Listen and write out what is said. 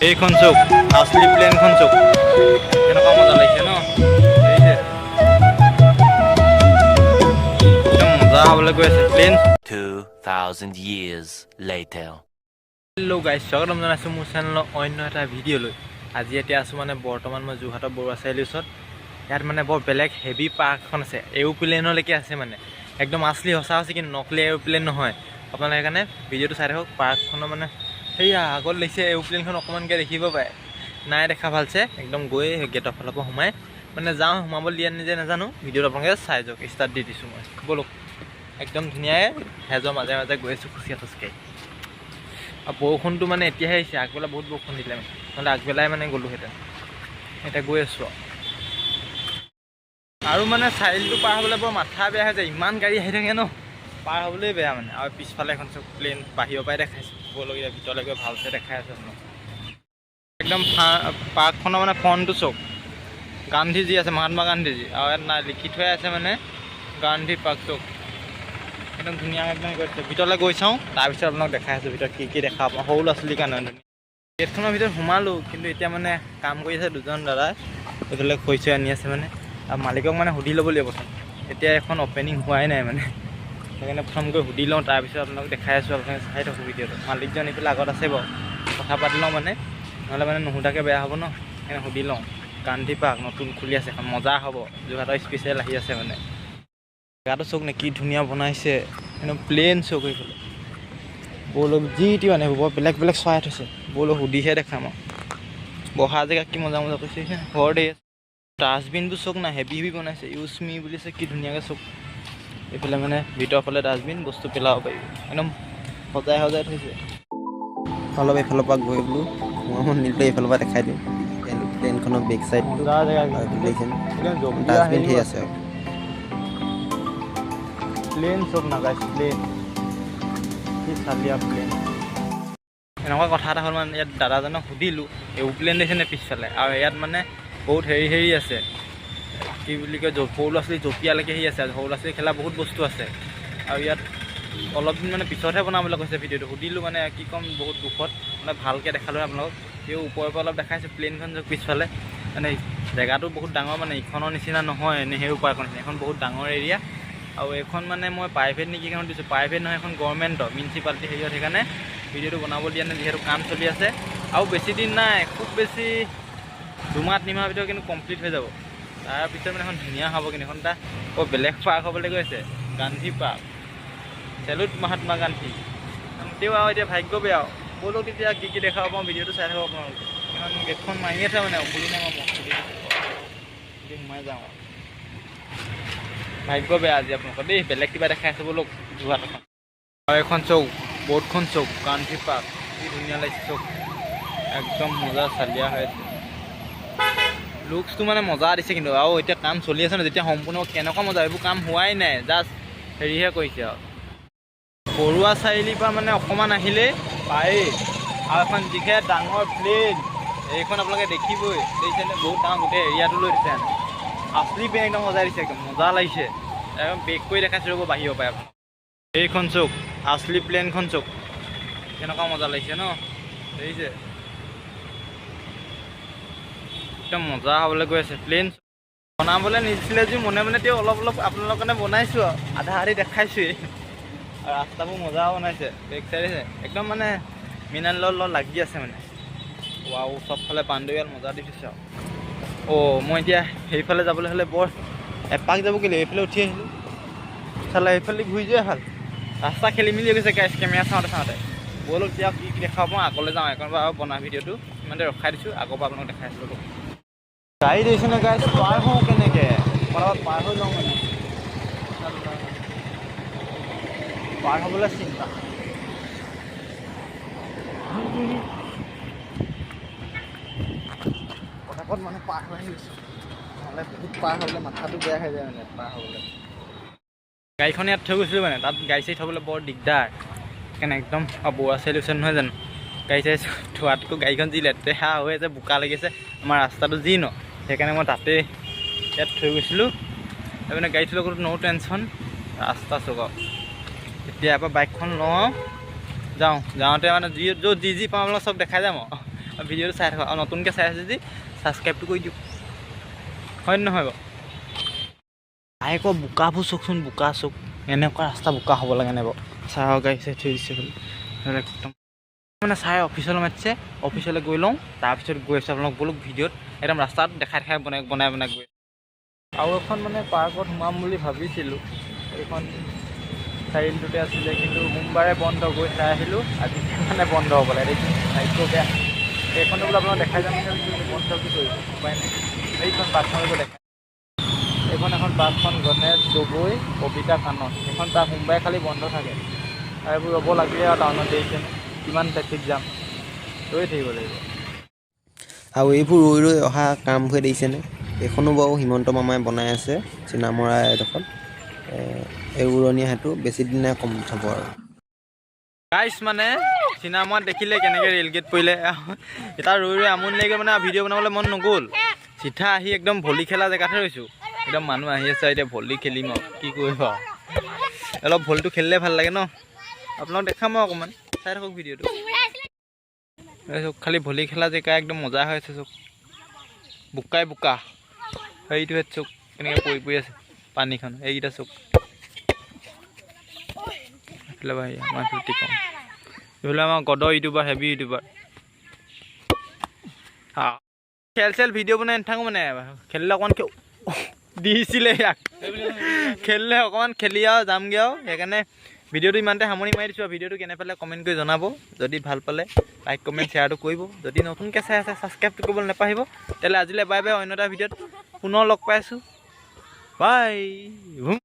এইখন চোক আছলি প্লেনখন চোক কেনেকুৱা মজা লাগিছে ন দেখিছে একদম মজা হ'বলৈ গৈ আছে plane 2000 years later hello' guys স্বাগতম জনাইছোঁ মোৰ চেনেলৰ অন্য এটা ভিডিঅ'লৈ আজি এতিয়া আছোঁ মানে বৰ্তমান মই যোৰহাটৰ বৰুৱা চাৰিআলিৰ ওচৰত ইয়াত মানে বৰ বেলেগ হেভি পাৰ্ক এখন আছে এৰোপ্লেনলৈকে আছে মানে একদম আছলি সঁচা হৈছে কিন্তু নকলি এৰোপ্লেন নহয় আপোনালোকে সেইকাৰণে ভিডিঅ'টো চাই থাকক পাৰ্কখনৰ মানে সেয়া আগত লাগিছে এৰোপ্লেনখন অকণমানকৈ দেখিব পাৰে নাই দেখা ভালছে একদম গৈ গেটৰ ফালৰ পৰা সোমাই মানে যাওঁ সোমাব দিয়া নিজে নাজানো ভিডিঅ'টো আপোনালোকে চাই যাওক ষ্টাৰ্ট দি দিছোঁ মই ব'লক একদম ধুনীয়াকৈ হেজৰ মাজে মাজে গৈ আছোঁ খোজকাঢ়ি আৰু বৰষুণটো মানে এতিয়াহে আহিছে আগবেলা বহুত বৰষুণ দিলে মানে নহ'লে আগবেলাই মানে গ'লোহেঁতেন এতিয়া গৈ আছোঁ আৰু মানে চাৰিআলিটো পাৰ হ'বলৈ বৰ মাথা বেয়া হৈ যায় ইমান গাড়ী আহি থাকে ন পাৰ হ'বলৈ বেয়া মানে আৰু পিছফালে এখন চব প্লেন বাহিৰৰ পৰাই দেখাইছোঁ ব'লগীয়া ভিতৰলৈ গৈ ভালছে দেখাই আছে আপোনাক একদম পাৰ্কখনৰ মানে ফ্ৰণ্টটো চব গান্ধীজী আছে মহাত্মা গান্ধীজী আৰু ইয়াত নাই লিখি থৈ আছে মানে গান্ধী পাৰ্ক চব একদম ধুনীয়াকৈ একদম কৰিছে ভিতৰলৈ গৈ চাওঁ তাৰপিছত আপোনাক দেখাই আছোঁ ভিতৰত কি দেখা পাওঁ সৰু ল'ৰা ছোৱালীৰ কাৰণে ধুনীয়া গেটখনৰ ভিতৰত সোমালোঁ কিন্তু এতিয়া মানে কাম কৰি আছে দুজন দাদাই এইফালে খৰিচা আনি আছে মানে আৰু মালিকক মানে সুধি ল'ব লাগিব প্ৰথম এতিয়া এখন অপেনিং হোৱাই নাই মানে সেইকাৰণে প্ৰথম গৈ সুধি লওঁ তাৰপিছত আপোনাক দেখাই আছোঁ আপোনালোকে চাই থাকোঁ ভিডিঅ'টো মালিকজন এইফালে আগত আছে বাৰু কথা পাতি লওঁ মানে নহ'লে মানে নুসুধাকৈ বেয়া হ'ব ন সেইকাৰণে সুধি লওঁ গান্ধী পাৰ্ক নতুন খুলি আছে এখন মজা হ'ব যোৰহাটৰ স্পেচিয়েল আহি আছে মানে জেগাটো চওক নে কি ধুনীয়া বনাইছে একদম প্লেন চওক এইফালে ব'লক যি টি মানে বৰ বেলেগ বেলেগ চৰাই থৈছে ব'লক সুধিহে দেখাম আৰু বহা জেগা কি মজা মজা কৈছে ঘৰ দেই ডাষ্টবিনবোৰ চওক না হেভি হেভি বনাইছে ইউজ মি বুলিছে কি ধুনীয়াকৈ চওক এইফালে মানে ভিতৰৰ ফালে ডাষ্টবিন বস্তু পেলাব পাৰিব একদম সজাই সজাই থৈছে অলপ এইফালৰ পৰা গৈ বোলো মই নিলে এইফালৰ পৰা দেখাই দিওঁ প্লেনখনৰ বেক চাইডটো ডাষ্টবিন ঠিক আছে আৰু প্লেন চব নাগাইছে প্লেন কি চালিয়া প্লেন এনেকুৱা কথা এটা হ'ল মানে ইয়াত দাদাজনক সুধিলোঁ এৰোপ্লেন দেখিছেনে পিছফালে আৰু ইয়াত মানে বহুত হেৰি আছে কি বুলি কয় সৰু ল'ৰা ছোৱালী জঁপিয়ালৈকে হেৰি আছে সৰু ল'ৰা ছোৱালী খেলা বহুত বস্তু আছে আৰু ইয়াত অলপ দিন মানে পিছতহে বনাবলৈ কৈছে ভিডিঅ'টো সুধিলোঁ মানে কি ক'ম বহুত দুখত মানে ভালকৈ দেখালোঁ আপোনালোকক সেই ওপৰৰ পৰা অলপ দেখাইছোঁ প্লেনখন য'ত পিছফালে মানে জেগাটো বহুত ডাঙৰ মানে ইখনৰ নিচিনা নহয় এনেই সেই পাৰ্কৰ নিচিনা এখন বহুত ডাঙৰ এৰিয়া আৰু এইখন মানে মই প্ৰাইভেট নেকি এখন দিছোঁ প্ৰাইভেট নহয় এখন গভৰ্ণমেণ্টৰ মিউনিচিপালিটি হেৰিয়ত সেইকাৰণে ভিডিঅ'টো বনাব দিয়া নাই যিহেতু কাম চলি আছে আৰু বেছি দিন নাই খুব বেছি দুমাহ তিনিমাহৰ ভিতৰত কিন্তু কমপ্লিট হৈ যাব তাৰপিছত মানে এখন ধুনীয়া হ'ব কিন্তু এখন এটা বৰ বেলেগ পাৰ্ক হ'বলৈ গৈছে গান্ধী পাৰ্ক চেলুট মহাত্মা গান্ধী তেওঁ আৰু এতিয়া ভাগ্য বেয়া ব'লক তেতিয়া কি দেখাব পাওঁ ভিডিঅ'টো চাই থাকক আপোনালোকে এখন গেটখন মাৰি আছে মানে খুলি নাই মই সোমাই যাওঁ ভাগ্য বেয়া আজি আপোনালোকৰ দেই বেলেগ কিবা দেখাই আছে ব'লক যোৰহাটখন আৰু এখন চৌক বৰ্ডখন চৌক গান্ধী পাৰ্ক কি ধুনীয়া লাগিছে চৌক একদম মজা চালিয়া হৈ আছে লুকছটো মানে মজা দিছে কিন্তু আৰু এতিয়া কাম চলি আছে ন যেতিয়া সম্পূৰ্ণ কেনেকুৱা মজা এইবোৰ কাম হোৱাই নাই জাষ্ট হেৰিহে কৰিছে আৰু বৰুৱা চাৰিআলিৰ পৰা মানে অকণমান আহিলেই পায়েই আৰু এখন যিহে ডাঙৰ প্লেন এইখন আপোনালোকে দেখিবই দেখিছেনে বহুত ডাঙৰ গোটেই এৰিয়াটো লৈ দিছে আছলি প্লেন একদম সজাই দিছে একদম মজা লাগিছে একদম বেক কৰি দেখাইছোঁ ৰ'ব বাহিৰৰ পৰাই আপোনাক এইখন চৌক আছলি প্লেনখন চৌক কেনেকুৱা মজা লাগিছে ন দেখিছে একদম মজা হ'বলৈ গৈ আছে প্লেন বনাবলৈ নিদিছিলে যি মনে মনে তেওঁ অলপ অলপ আপোনালোকৰ কাৰণে বনাইছোঁ আৰু আধা আধি দেখাইছোঁৱেই আৰু ৰাস্তাবোৰ মজা বনাইছে বেক চাইডে একদম মানে মিনালৰ লগত লাগি আছে মানে আৰু চবফালে বাউণ্ডেৰীয়াল মজা দি দিছে আৰু মই এতিয়া সেইফালে যাবলৈ হ'লে বৰ এপাক যাব কেলৈ এইফালে উঠি আহিলোঁ চালে এইফালে ঘূৰি যোৱাই ভাল ৰাস্তা খেলি মেলি গৈছে গাইছ কেমেৰা চাওঁতে ব'লক এতিয়া কি দেখাব পাওঁ আগলৈ যাওঁ একবাৰ আৰু বনাই ভিডিঅ'টো ইমানতে ৰখাই দিছোঁ আগৰ পৰা আপোনাক দেখাই আছিলোঁ গাড়ী দেখিছেনে গাইছ পাৰ হওঁ কেনেকৈ পাৰ হৈ যাওঁ মানে পাৰ হ'বলৈ চিন্তা পটাপট মানে পাৰ হৈ গৈছোঁ নহ'লে বহুত পাৰ হ'বলৈ মাথাটো বেয়া হৈ যায় মানে পাৰ হ'বলৈ গাড়ীখন ইয়াত থৈ গৈছিলোঁ মানে তাত গাড়ী চাড়ী থ'বলৈ বৰ দিগদাৰ সেইকাৰণে একদম বৰুৱা চাৰিআলি ওচৰত নহয় জানো গাড়ী চাড়ী থোৱাতকৈ গাড়ীখন যি লেতেৰা হৈ আছে বোকা লাগিছে আমাৰ ৰাস্তাটো যি ন সেইকাৰণে মই তাতে ইয়াত থৈ গৈছিলোঁ তাৰমানে গাড়ী থ'লে কোনো টেনশ্যন ৰাস্তা চুক এতিয়া ইয়াৰ পৰা বাইকখন লওঁ যাওঁতে মানে যি পাওঁ আপোনালোক চব দেখাই যাম আৰু ভিডিঅ'টো চাই থাকক আৰু নতুনকৈ চাই আছে যদি ছাবস্ক্ৰাইবটো কৰি দিয়ক হয় নহয় বাৰু আই আকৌ বোকাবোৰ চাওকচোন বোকা চুক এনেকুৱা ৰাস্তা বোকা হ'ব লাগে নাই বাৰু চাহ গাড়ী চাই থৈ দিছে বোলে একদম মানে চাই অফিচলৈ মাতিছে অফিচলৈ গৈ লওঁ তাৰপিছত গৈ আছোঁ আপোনালোক বোলো ভিডিঅ'ত একদম ৰাস্তাত দেখাই বনাই গৈ আৰু এখন মানে পাৰ্কত সোমাম বুলি ভাবিছিলোঁ এইখন চাৰিআলিটোতে আছিলে কিন্তু সোমবাৰে বন্ধ গৈ চাই আহিলোঁ আজি মানে বন্ধ হ'বলৈ দেখিছোঁ চাইটো বেয়া এইখনো বোলো আপোনাক দেখাই যাম বন্ধ কি কৰিব উপায় নাই এইখন পাৰ্কখনকো দেখাই এইখন এখন পাৰ্কখন গণেশ গগৈ কবিতা কানন এইখন পাৰ্ক সোমবাৰে খালি বন্ধ থাকে আৰু এইবোৰ ৰ'ব লাগিলে আৰু টাউনত দেৰিছে কিমান ট্ৰেফিক জাম ৰৈ থাকিব লাগিব আৰু এইবোৰ ৰৈ অহা কামবোৰ দেখিছেনে এইখনো বাৰু হিমন্ত মামাই বনাই আছে চিনামৰা এডোখৰত এই উৰণীয়া সেতু বেছি দিনে কম থ'ব আৰু গাইছ মানে চিনেমাত দেখিলে কেনেকৈ ৰেল গেট পৰিলে এটা ৰৈ আমনি লাগি মানে ভিডিঅ' বনাবলৈ মন নগ'ল চিধা আহি একদম ভলী খেলা জেগাতে ৰৈছোঁ একদম মানুহ আহি আছে এতিয়া ভলী খেলিম আৰু কি কৰিব আৰু অলপ ভলীটো খেলিলে ভাল লাগে ন আপোনাক দেখাম আৰু অকণমান চাই থাকক ভিডিঅ'টো চক খালি ভলী খেলা জেগা একদম মজা হৈ আছে চক বোকাই বোকা সেইটোহে চক এনেকৈ পৰি আছে পানীখন এইকেইটা চক ভাই আমাৰ ফূৰ্তি কম এইফালে আমাৰ গদৰ ইউটিউবাৰ হেভি ইউটিউবাৰ খেল ভিডিঅ' বনাই নাথাকোঁ মানে খেলিলে অকণমান দিছিলে ইয়াক খেলিলে অকণমান খেলি আৰু যামগৈ আৰু সেইকাৰণে ভিডিঅ'টো ইমানতে সামৰি মাৰি দিছোঁ আৰু ভিডিঅ'টো কেনে পালে কমেণ্ট কৰি জনাব যদি ভাল পালে লাইক কমেণ্ট শ্বেয়াৰটো কৰিব যদি নতুনকৈ চাই আছে ছাবস্ক্ৰাইবটো কৰিবলৈ নাপাহৰিব তেতিয়াহ'লে আজিলৈ বাই বাই অন্য এটা ভিডিঅ'ত পুনৰ লগ পাই আছোঁ বাই